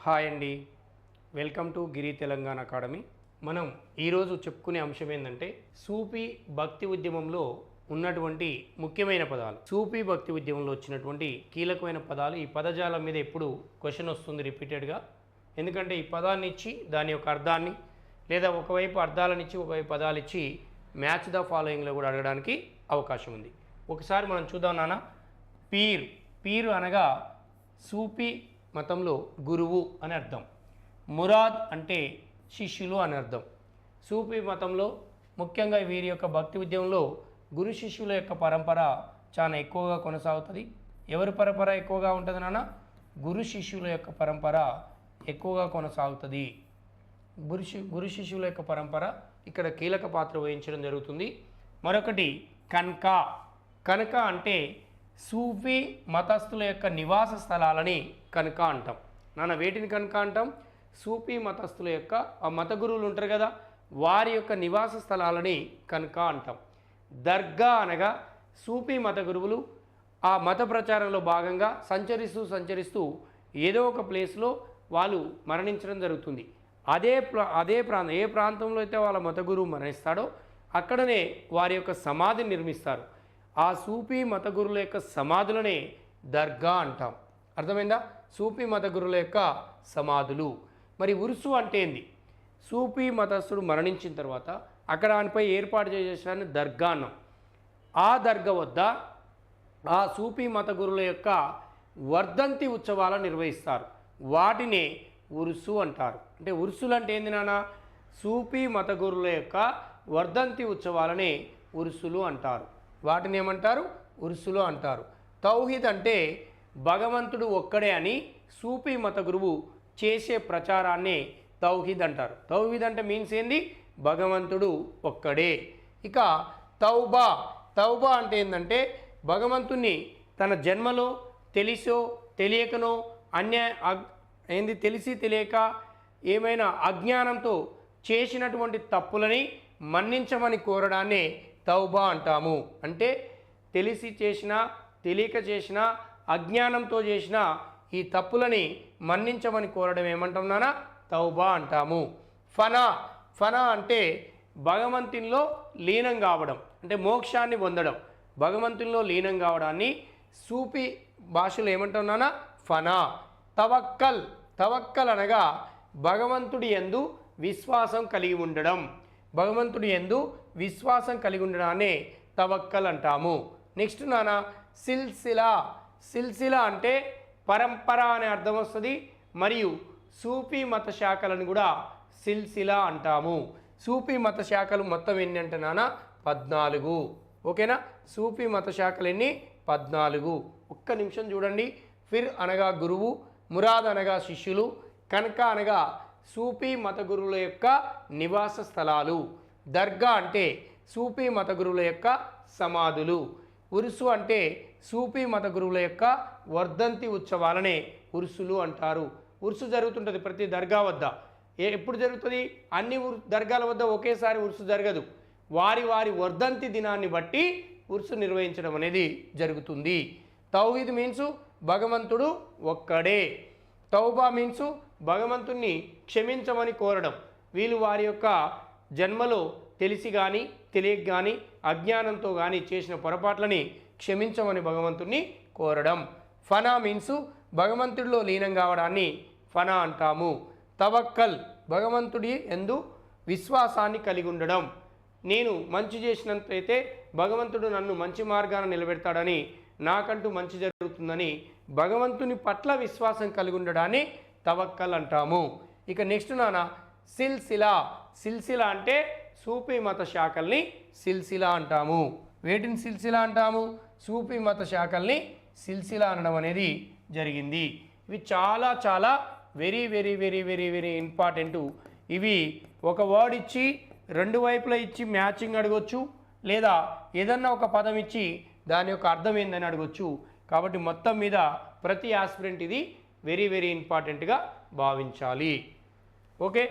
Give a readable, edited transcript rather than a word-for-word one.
Hi అండి, welcome to Giri Telangana academy. మనం ఈరోజు చెప్పుకునే అంశం ఏంటంటే సూఫీ భక్తి ఉద్యమంలో ఉన్నటువంటి ముఖ్యమైన పదాలు. సూఫీ భక్తి ఉద్యమంలో వచ్చినటువంటి కీలకమైన పదాలు. ఈ పదజాలం మీద ఎప్పుడు క్వశ్చన్ వస్తుంది రిపీటెడ్గా. ఎందుకంటే ఈ పదాన్ని ఇచ్చి దాని యొక్క అర్థాన్ని, లేదా ఒకవైపు అర్థాలను ఇచ్చి ఒకవైపు పదాలు ఇచ్చి మ్యాచ్ ద ఫాలోయింగ్లో కూడా అడగడానికి అవకాశం ఉంది. ఒకసారి మనం చూద్దాం నాన్న. పీరు అనగా సూఫీ మతంలో గురువు అని అర్థం. మురాద్ అంటే శిష్యులు అని అర్థం. సూఫీ మతంలో ముఖ్యంగా వీరి యొక్క భక్తి ఉద్యమంలో గురు శిష్యుల యొక్క పరంపర చాలా ఎక్కువగా కొనసాగుతుంది. ఎవరి పరంపర ఎక్కువగా ఉంటుంది నాన్న? గురు శిష్యుల యొక్క పరంపర ఎక్కువగా కొనసాగుతుంది. గురు శిష్యుల యొక్క పరంపర ఇక్కడ కీలక పాత్ర వహించడం జరుగుతుంది. మరొకటి కనక అంటే సూఫీ మతస్థుల యొక్క నివాస స్థలాలని కనక అంటాం. నాన్న వేటిని కనక అంటాం? సూఫీ మతస్థుల యొక్క ఆ మత గురువులు ఉంటారు కదా, వారి యొక్క నివాస స్థలాలని కనక అంటాం. దర్గా అనగా సూఫీ మత గురువులు ఆ మత ప్రచారంలో భాగంగా సంచరిస్తూ ఏదో ఒక ప్లేస్లో వాళ్ళు మరణించడం జరుగుతుంది. ఏ ప్రాంతంలో అయితే వాళ్ళ మత గురువు మరణిస్తాడో అక్కడనే వారి యొక్క సమాధిని నిర్మిస్తారు. ఆ సూఫీ మత గురువుల యొక్క సమాధులనే దర్గా అంటాం. అర్థమైందా? సూఫీ మత గురువుల యొక్క సమాధులు. మరి ఉరుసు అంటే ఏంది? సూఫీ మతస్థుడు మరణించిన తర్వాత అక్కడ ఆయనపై ఏర్పాటు చేసేసాన్ని దర్గా అన్నాం. ఆ దర్గా వద్ద ఆ సూఫీ మత గురువుల యొక్క వర్ధంతి ఉత్సవాలను నిర్వహిస్తారు. వాటినే ఉరుసు అంటారు. అంటే ఉరుసులు అంటే ఏంది నాన్న? సూఫీ మత గురువుల యొక్క వర్ధంతి ఉత్సవాలనే ఉరుసులు అంటారు. వాటిని ఏమంటారు? ఉరుసులు అంటారు. తౌహీద్ అంటే భగవంతుడు ఒక్కడే అని సూఫీ మత గురువు చేసే ప్రచారాన్ని తౌహీద్ అంటారు. తౌహీద్ అంటే మీన్స్ ఏంది? భగవంతుడు ఒక్కడే. ఇక తౌబా అంటే ఏంటంటే భగవంతుణ్ణి తన జన్మలో తెలిసో తెలియకనో తెలిసి తెలియక ఏమైనా అజ్ఞానంతో చేసినటువంటి తప్పులని మన్నించమని కోరడాన్ని తౌబా అంటాము. అంటే తెలిసి చేసినా తెలియక చేసినా అజ్ఞానంతో చేసిన ఈ తప్పులని మన్నించమని కోరడం ఏమంటాం నాన్న? తౌబా అంటాము. ఫనా అంటే భగవంతునిలో లీనం కావడం, అంటే మోక్షాన్ని పొందడం. భగవంతునిలో లీనం కావడాన్ని సూఫీ భాషలో ఏమంటాం నాన్న? ఫనా. తవక్కల్ అనగా భగవంతుడి యందు విశ్వాసం కలిగి ఉండడం. భగవంతుడి యందు విశ్వాసం కలిగి ఉండడాన్ని తవక్కల్ అంటాము. నెక్స్ట్ నాన్న సిల్సిలా అంటే పరంపర అనే అర్థం వస్తుంది. మరియు సూఫీ మత శాఖలను కూడా సిల్సిలా అంటాము. సూఫీ మత శాఖలు మొత్తం ఎన్ని అంటే నాన్న? 14. ఓకేనా? సూఫీ మత శాఖలు ఎన్ని? 14. ఒక్క నిమిషం చూడండి. ఫిర్ అనగా గురువు, మురాద్ అనగా శిష్యులు, కనక అనగా సూఫీ మత గురువుల యొక్క నివాస స్థలాలు, దర్గా అంటే సూఫీ మత గురువుల యొక్క సమాధులు, ఉరుసు అంటే సూఫీ మత గురువుల యొక్క వర్ధంతి ఉత్సవాలనే ఉరుసులు అంటారు. ఉరుసు జరుగుతుంటుంది ప్రతి దర్గా వద్ద. ఎప్పుడు జరుగుతుంది? అన్ని దర్గాల వద్ద ఒకేసారి ఉరుసు జరగదు. వారి వర్ధంతి దినాన్ని బట్టి ఉరుసు నిర్వహించడం అనేది జరుగుతుంది. తౌహీద్ మీన్స్ భగవంతుడు ఒక్కడే. తౌబా మీన్స్ భగవంతుణ్ణి క్షమించమని కోరడం. వీళ్ళు వారి యొక్క జన్మలో తెలిసి కానీ తెలియక కానీ అజ్ఞానంతో కానీ చేసిన పొరపాట్లని క్షమించమని భగవంతుణ్ణి కోరడం. ఫనా మీన్స్ భగవంతుడిలో లీనం కావడాన్ని ఫనా అంటాము. తవక్కల్ భగవంతుడి యందు విశ్వాసాన్ని కలిగి ఉండడం. నేను మంచి చేసినంతైతే భగవంతుడు నన్ను మంచి మార్గాన నిలబెడతాడని, నాకంటూ మంచి జరుగుతుందని భగవంతుని పట్ల విశ్వాసం కలిగి ఉండడాన్ని తవక్కల్ అంటాము. ఇక నెక్స్ట్ నాన్న సిల్సిలా అంటే సూఫీ మత శాఖల్ని సిల్సిలా అంటాము. వేటిని సిల్సిలా అంటాము? సూఫీ మత శాఖల్ని సిల్సిలా అనడం అనేది జరిగింది. ఇవి చాలా చాలా very very very very very important. ఇవి ఒక వర్డ్ ఇచ్చి రెండు వైపులా ఇచ్చి మ్యాచింగ్ అడగొచ్చు, లేదా ఏదన్నా ఒక పదం ఇచ్చి దాని యొక్క అర్థం ఏందని అడగొచ్చు. కాబట్టి మొత్తం మీద ప్రతి ఆస్పిరెంట్ ఇది వెరీ వెరీ ఇంపార్టెంట్గా భావించాలి. ఓకే.